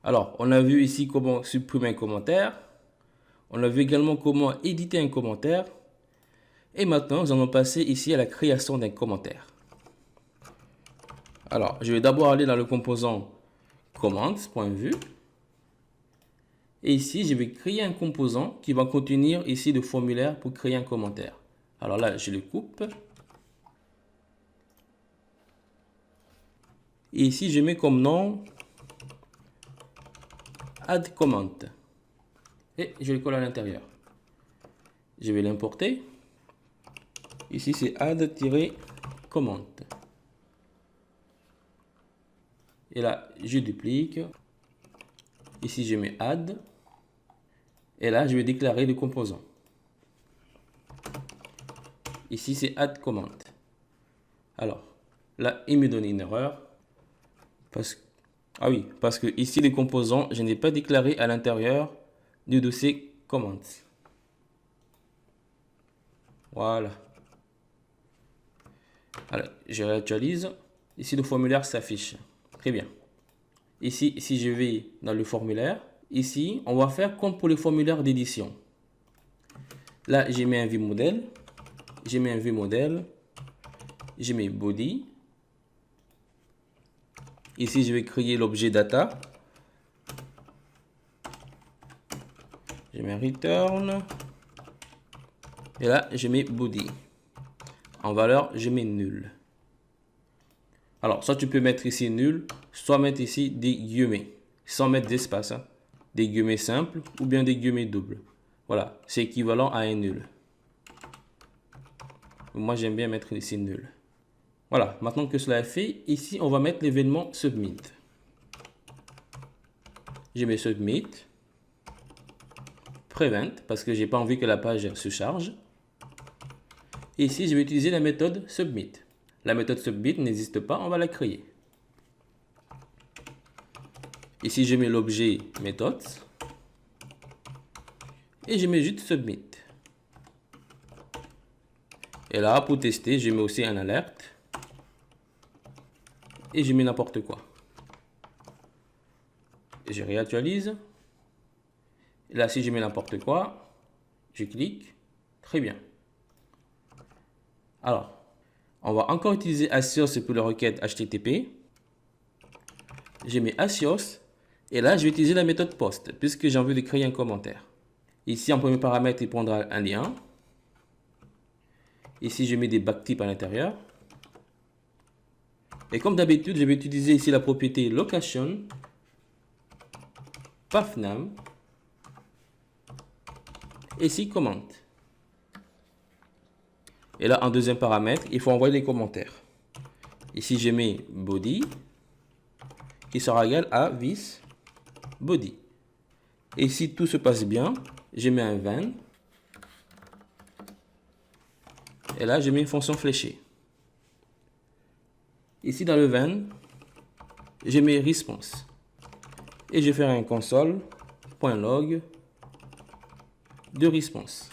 Alors, on a vu ici comment supprimer un commentaire. On a vu également comment éditer un commentaire. Et maintenant, nous allons passer ici à la création d'un commentaire. Alors, je vais d'abord aller dans le composant comments.vue. Et ici, je vais créer un composant qui va contenir ici le formulaire pour créer un commentaire. Alors là, je le coupe. Et ici, je mets comme nom add comment. Et je le colle à l'intérieur. Je vais l'importer. Ici, c'est add-comment. Et là, je duplique. Ici, je mets add. Et là, je vais déclarer le composant. Ici, c'est add comment. Alors, là, il me donne une erreur. Parce que ici, les composants, je n'ai pas déclaré à l'intérieur du dossier comments. Voilà. Alors, je réactualise. Ici, le formulaire s'affiche. Très bien. Ici, si je vais dans le formulaire, ici, on va faire comme pour les formulaires d'édition. Là, j'ai mis un vue modèle. J'ai mis un vue modèle. J'ai mis body. Ici, je vais créer l'objet data. Je mets return. Et là, je mets body. En valeur, je mets nul. Alors, soit tu peux mettre ici nul, soit mettre ici des guillemets, sans mettre d'espace. Hein. Des guillemets simples ou bien des guillemets doubles. Voilà, c'est équivalent à un nul. Moi, j'aime bien mettre ici nul. Voilà, maintenant que cela est fait, ici, on va mettre l'événement submit. Je mets submit. Prevent, parce que j'ai pas envie que la page se charge. Et ici, je vais utiliser la méthode submit. La méthode submit n'existe pas, on va la créer. Ici, je mets l'objet méthode. Et je mets juste submit. Et là, pour tester, je mets aussi un alerte. Et je mets n'importe quoi. Et je réactualise. Et là, si je mets n'importe quoi, je clique. Très bien. Alors, on va encore utiliser Axios pour la requête HTTP. Je mets Axios. Et là, je vais utiliser la méthode post, puisque j'ai envie de créer un commentaire. Ici, en premier paramètre, il prendra un lien. Ici, je mets des backtips à l'intérieur. Et comme d'habitude, je vais utiliser ici la propriété location, pathname, et ici comment. Et là, en deuxième paramètre, il faut envoyer les commentaires. Ici, je mets body, qui sera égal à this body. Et si tout se passe bien, je mets un when. Et là, je mets une fonction fléchée. Ici, dans le when, je mets response. Et je vais faire un console.log de response.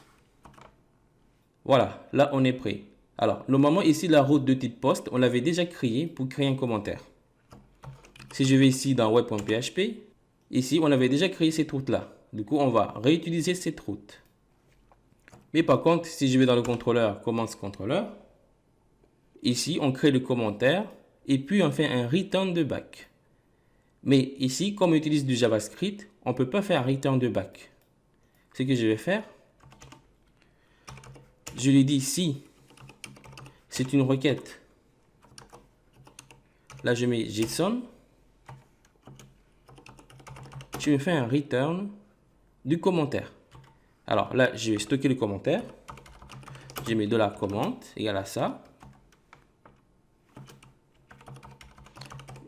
Voilà, là, on est prêt. Alors, normalement, ici, la route de type post, on l'avait déjà créée pour créer un commentaire. Si je vais ici dans web.php, ici, on avait déjà créé cette route-là. Du coup, on va réutiliser cette route. Mais par contre, si je vais dans le contrôleur, commence contrôleur, ici, on crée le commentaire et puis on fait un return de back. Mais ici, comme on utilise du JavaScript, on ne peut pas faire un return de back. Ce que je vais faire, je lui dis si c'est une requête. Là, je mets JSON. Je me fais un return du commentaire. Alors là, je vais stocker le commentaire. Je mets $comment égale à ça.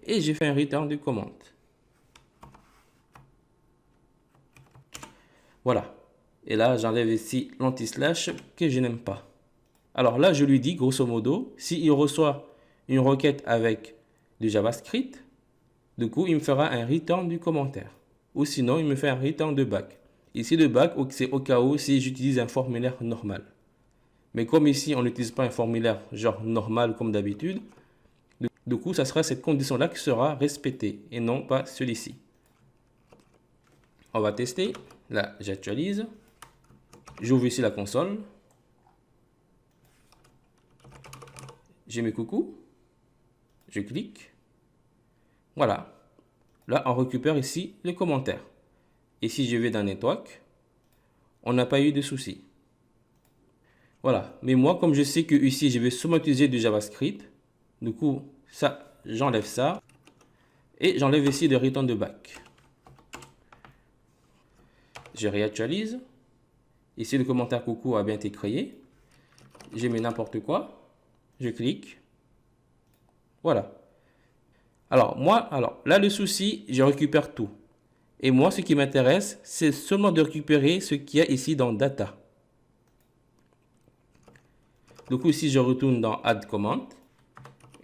Et je fais un return du comment. Voilà. Et là, j'enlève ici l'anti-slash que je n'aime pas. Alors là, je lui dis, grosso modo, s'il reçoit une requête avec du JavaScript, du coup, il me fera un return du commentaire. Ou sinon, il me fait un return de back. Ici, le back, c'est au cas où si j'utilise un formulaire normal. Mais comme ici, on n'utilise pas un formulaire genre normal comme d'habitude, du coup, ça sera cette condition-là qui sera respectée et non pas celui-ci. On va tester. Là, j'actualise. J'ouvre ici la console. J'ai mes coucous. Je clique. Voilà. Là, on récupère ici les commentaires. Et si je vais dans Network, on n'a pas eu de soucis. Voilà. Mais moi, comme je sais que ici, je vais seulement utiliser du JavaScript, du coup, ça, j'enlève ça. Et j'enlève ici le return de back. Je réactualise. Ici, le commentaire coucou a bien été créé. Je mets n'importe quoi. Je clique. Voilà. Alors, là, le souci, je récupère tout. Et moi, ce qui m'intéresse, c'est seulement de récupérer ce qu'il y a ici dans Data. Du coup, ici, je retourne dans Add Command.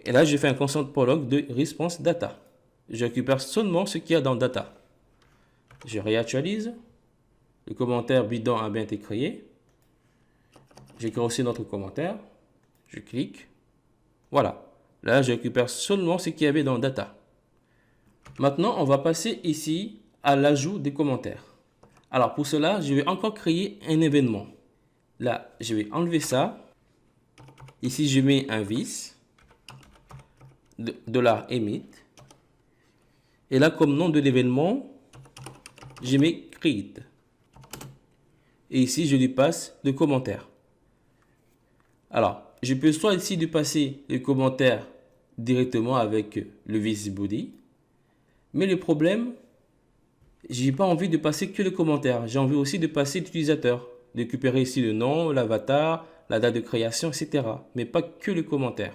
Et là, je fais un constant prologue de Response Data. Je récupère seulement ce qu'il y a dans Data. Je réactualise. Le commentaire bidon a bien été créé. J'écris aussi notre commentaire. Je clique. Voilà. Là, je récupère seulement ce qu'il y avait dans Data. Maintenant, on va passer ici à l'ajout des commentaires. Alors, pour cela, je vais encore créer un événement. Là, je vais enlever ça. Ici, je mets un $, $emit. Et là, comme nom de l'événement, je mets create. Et ici, je lui passe le commentaire. Alors, je peux soit ici de passer le commentaire directement avec le VisBody. Mais le problème, j'ai pas envie de passer que le commentaire. J'ai envie aussi de passer l'utilisateur. De récupérer ici le nom, l'avatar, la date de création, etc. Mais pas que le commentaire.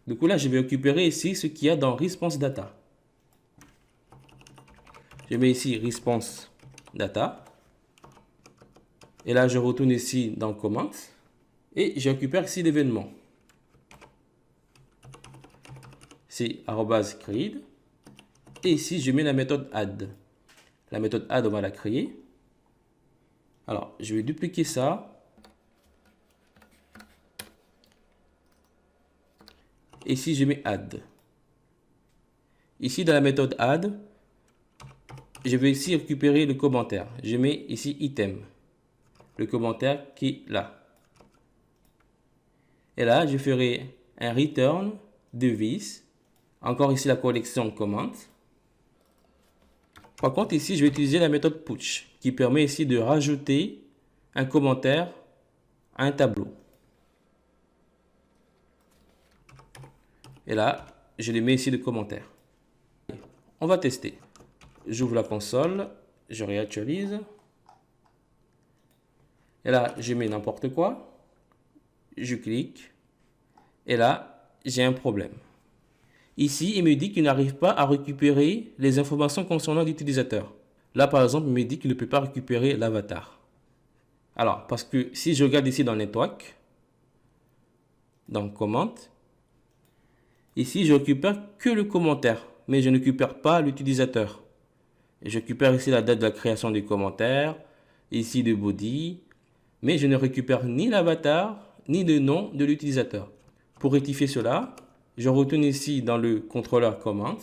Du coup, là, je vais récupérer ici ce qu'il y a dans Response Data. Je mets ici Response Data. Et là, je retourne ici dans Comments. Et je récupère ici l'événement. C'est @create. Et ici, je mets la méthode add. La méthode add, on va la créer. Alors, je vais dupliquer ça. Et ici, je mets add. Ici, dans la méthode add, je vais ici récupérer le commentaire. Je mets ici item. Le commentaire qui est là. Et là, je ferai un return de vis. Encore ici, la collection comment. Par contre, ici, je vais utiliser la méthode push qui permet ici de rajouter un commentaire à un tableau. Et là, je lui mets ici le commentaire. On va tester. J'ouvre la console, je réactualise. Et là, je mets n'importe quoi. Je clique. Et là, j'ai un problème. Ici, il me dit qu'il n'arrive pas à récupérer les informations concernant l'utilisateur. Là, par exemple, il me dit qu'il ne peut pas récupérer l'avatar. Alors, parce que si je regarde ici dans Network, dans Comment, ici, je récupère que le commentaire, mais je ne récupère pas l'utilisateur. Je récupère ici la date de la création du commentaire, ici le body, mais je ne récupère ni l'avatar, ni le nom de l'utilisateur. Pour rectifier cela, je retourne ici dans le contrôleur Commands.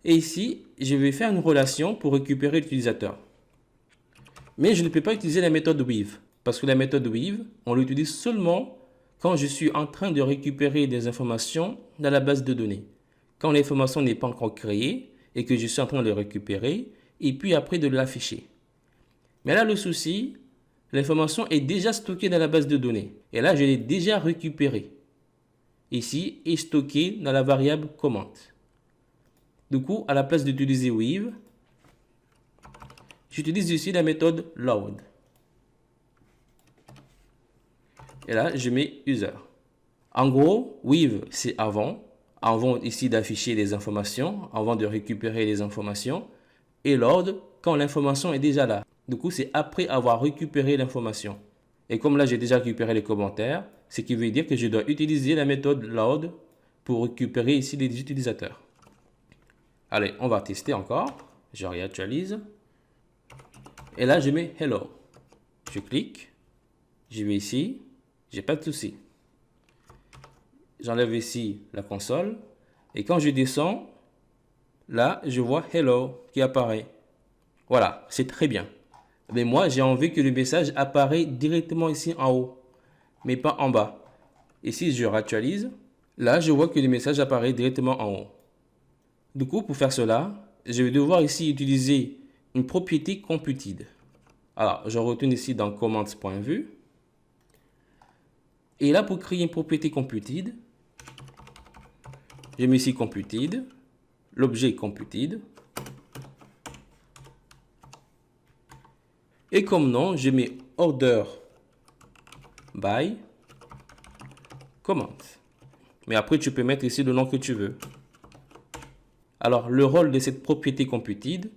Et ici, je vais faire une relation pour récupérer l'utilisateur. Mais je ne peux pas utiliser la méthode Weave. Parce que la méthode Weave, on l'utilise seulement quand je suis en train de récupérer des informations dans la base de données. Quand l'information n'est pas encore créée et que je suis en train de le récupérer, et puis après de l'afficher. Mais là, le souci, l'information est déjà stockée dans la base de données. Et là, je l'ai déjà récupérée. Ici, est stockée dans la variable comment. Du coup, à la place d'utiliser Weave, j'utilise ici la méthode load. Et là, je mets user. En gros, Weave, c'est avant ici d'afficher les informations, avant de récupérer les informations. Et load, quand l'information est déjà là. Du coup, c'est après avoir récupéré l'information. Et comme là, j'ai déjà récupéré les commentaires, ce qui veut dire que je dois utiliser la méthode load pour récupérer ici les utilisateurs. Allez, on va tester encore. Je réactualise. Et là, je mets hello. Je clique. Je vais ici. J'ai pas de souci. J'enlève ici la console. Et quand je descends, là, je vois hello qui apparaît. Voilà, c'est très bien. Mais moi, j'ai envie que le message apparaisse directement ici en haut, mais pas en bas. Et si je réactualise, là, je vois que le message apparaît directement en haut. Du coup, pour faire cela, je vais devoir ici utiliser une propriété computed. Alors, je retourne ici dans commands.vue. Et là, pour créer une propriété computed, je mets ici computed, l'objet computed. Et comme nom, je mets order by comment. Mais après, tu peux mettre ici le nom que tu veux. Alors, le rôle de cette propriété computed,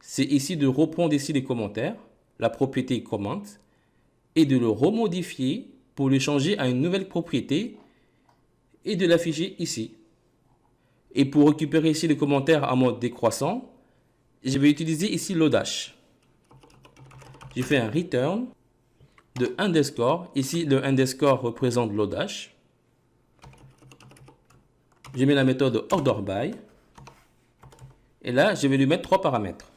c'est ici de reprendre ici les commentaires, la propriété comment, et de le remodifier pour le changer à une nouvelle propriété et de l'afficher ici. Et pour récupérer ici les commentaires en mode décroissant, je vais utiliser ici Lodash. Je fais un return de underscore. Ici, le underscore représente Lodash. Je mets la méthode orderBy. Et là, je vais lui mettre 3 paramètres.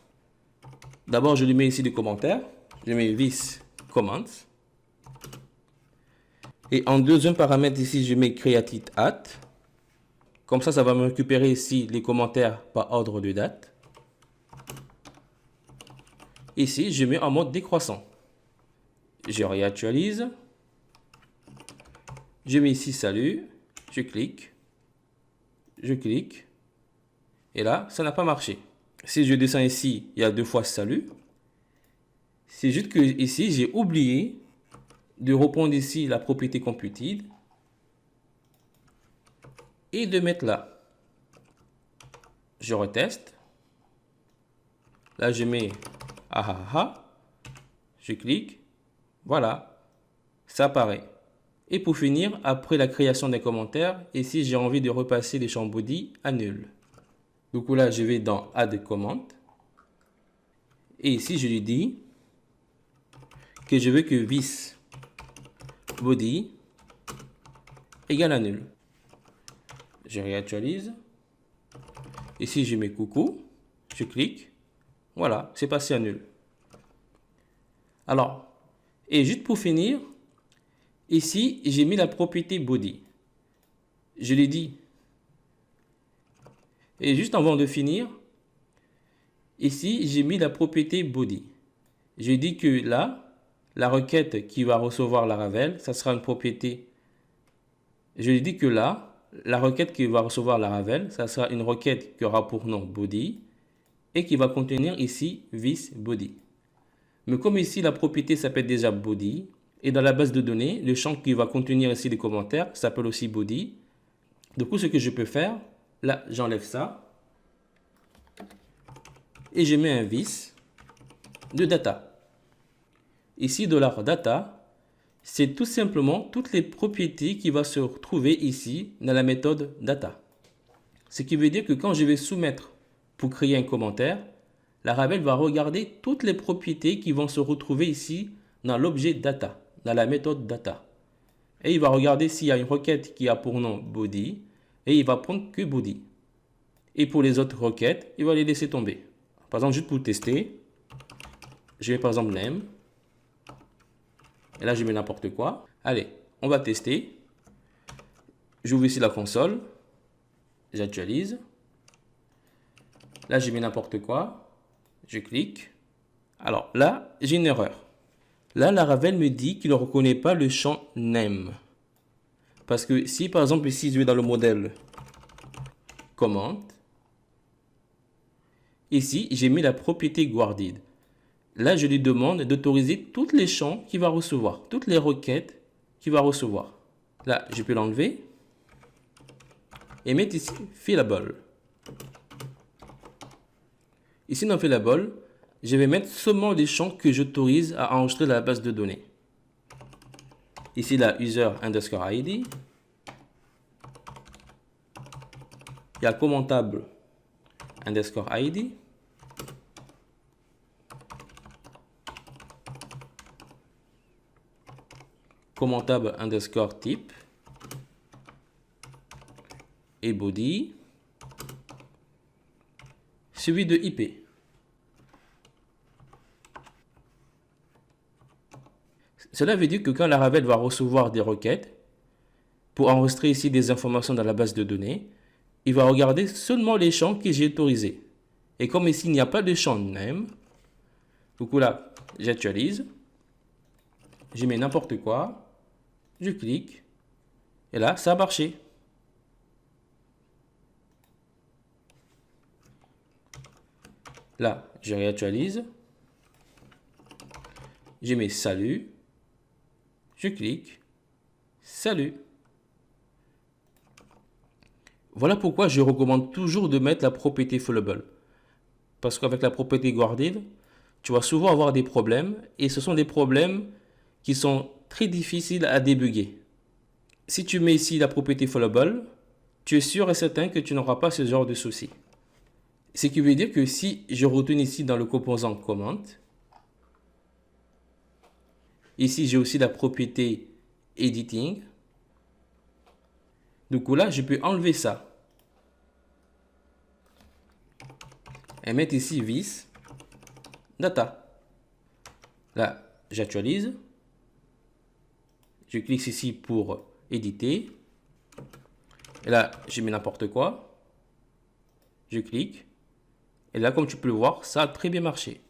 D'abord, je lui mets ici des commentaires. Je mets this comments. Et en deuxième paramètre ici, je mets created at. Comme ça va me récupérer ici les commentaires par ordre de date. Ici, je mets en mode décroissant. Je réactualise. Je mets ici salut. Je clique. Je clique. Et là, ça n'a pas marché. Si je descends ici, il y a 2 fois salut. C'est juste que ici, j'ai oublié de reprendre ici la propriété computed et de mettre là. Je reteste. Là, je mets ah ah ah. Je clique. Voilà. Ça apparaît. Et pour finir, après la création des commentaires, ici, j'ai envie de repasser les champs body à nul. Du coup, là, je vais dans add comment. Et ici, je lui dis que je veux que this body égale à nul. Je réactualise. Ici, je mets coucou. Je clique. Voilà, c'est passé à nul. Alors, et juste pour finir, ici, j'ai mis la propriété body. Je l'ai dit. Et juste avant de finir, ici, j'ai mis la propriété body. J'ai dit que là, la requête qui va recevoir la Laravel, ça sera une propriété. Je lui dis que là, la requête qui va recevoir la Laravel, ça sera une requête qui aura pour nom body et qui va contenir ici this body. Mais comme ici, la propriété s'appelle déjà body, et dans la base de données, le champ qui va contenir ici les commentaires s'appelle aussi body. Du coup, ce que je peux faire, là, j'enlève ça, et je mets un this de data. Ici, $data, c'est tout simplement toutes les propriétés qui vont se retrouver ici dans la méthode data. Ce qui veut dire que quand je vais soumettre pour créer un commentaire, la Laravel va regarder toutes les propriétés qui vont se retrouver ici dans l'objet data, dans la méthode data. Et il va regarder s'il y a une requête qui a pour nom body et il va prendre que body. Et pour les autres requêtes, il va les laisser tomber. Par exemple, juste pour tester, je mets par exemple name. Et là, je mets n'importe quoi. Allez, on va tester. J'ouvre ici la console. J'actualise. Là, je mets n'importe quoi. Je clique. Alors là, j'ai une erreur. Là, la Laravel me dit qu'il ne reconnaît pas le champ name. Parce que si, par exemple, ici, je vais dans le modèle comment, ici, j'ai mis la propriété guarded. Là, je lui demande d'autoriser tous les champs qu'il va recevoir, toutes les requêtes qu'il va recevoir. Là, je peux l'enlever et mettre ici fillable. Ici, dans fillable, je vais mettre seulement les champs que j'autorise à enregistrer dans la base de données. Ici, la user underscore ID. Il y a commentable underscore ID. Commentable underscore type. Et body. Suivi de IP. Cela veut dire que quand Laravel va recevoir des requêtes pour enregistrer ici des informations dans la base de données, il va regarder seulement les champs que j'ai autorisés. Et comme ici, il n'y a pas de champ name, du coup là, j'actualise, je mets n'importe quoi, je clique, et là, ça a marché. Là, je réactualise, je mets salut, je clique, salut. Voilà pourquoi je recommande toujours de mettre la propriété fallable. Parce qu'avec la propriété guarded, tu vas souvent avoir des problèmes et ce sont des problèmes qui sont très difficiles à débugger. Si tu mets ici la propriété fallable, tu es sûr et certain que tu n'auras pas ce genre de souci. Ce qui veut dire que si je retourne ici dans le composant comment, ici j'ai aussi la propriété editing. Du coup là, je peux enlever ça et mettre ici vis data. Là, j'actualise. Je clique ici pour éditer. Et là, je mets n'importe quoi. Je clique. Et là, comme tu peux le voir, ça a très bien marché.